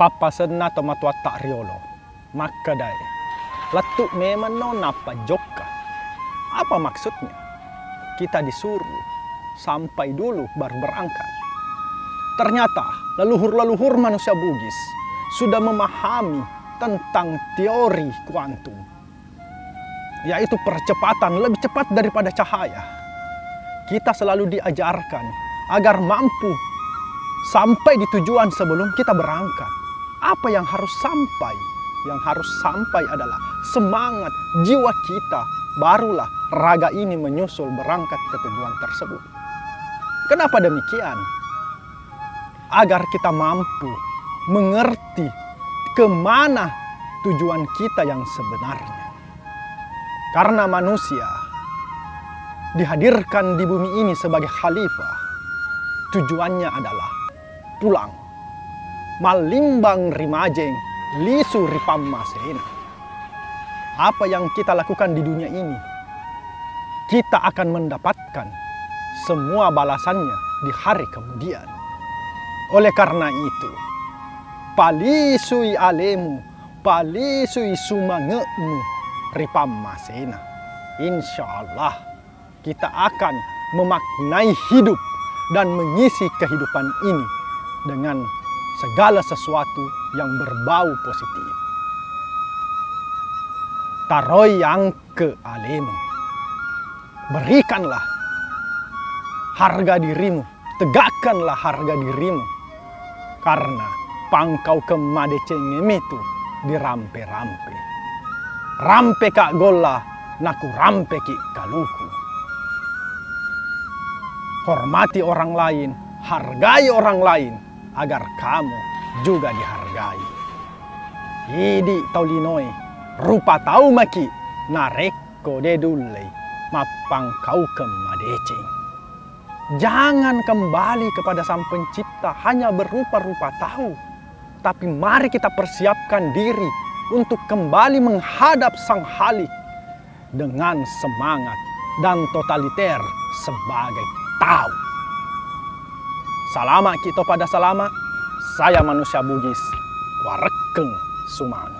Papa senna tomatua tak riolo. Maka dai. Letuk memang no napa joka. Apa maksudnya? Kita disuruh sampai dulu baru berangkat. Ternyata leluhur-leluhur manusia Bugis sudah memahami tentang teori kuantum, yaitu percepatan lebih cepat daripada cahaya. Kita selalu diajarkan agar mampu sampai di tujuan sebelum kita berangkat. Apa yang harus sampai? Yang harus sampai adalah semangat jiwa kita. Barulah raga ini menyusul berangkat ke tujuan tersebut. Kenapa demikian? Agar kita mampu mengerti kemana tujuan kita yang sebenarnya. Karena manusia dihadirkan di bumi ini sebagai khalifah, tujuannya adalah pulang. Malimbang rimajeng, lisu ripammasena. Apa yang kita lakukan di dunia ini, kita akan mendapatkan semua balasannya di hari kemudian. Oleh karena itu, palisui alemu, palisui sumangemu ripammasena. Insya Allah kita akan memaknai hidup dan mengisi kehidupan ini dengan segala sesuatu yang berbau positif. Taroi yang ke alemu. Berikanlah harga dirimu, tegakkanlah harga dirimu. Karena pangkau kemadecengem itu dirampe-rampe. Rampe kak gola, naku rampe ki kaluku. Hormati orang lain, hargai orang lain, agar kamu juga dihargai. Idi taulinoi, rupa tau maki, nareko dedulei, mapang kau kemadeceng. Jangan kembali kepada Sang Pencipta hanya berupa-rupa tahu. Tapi mari kita persiapkan diri untuk kembali menghadap Sang Halik dengan semangat dan totaliter sebagai tahu. Salama kita pada salama, saya manusia Bugis, warekeng Sumang.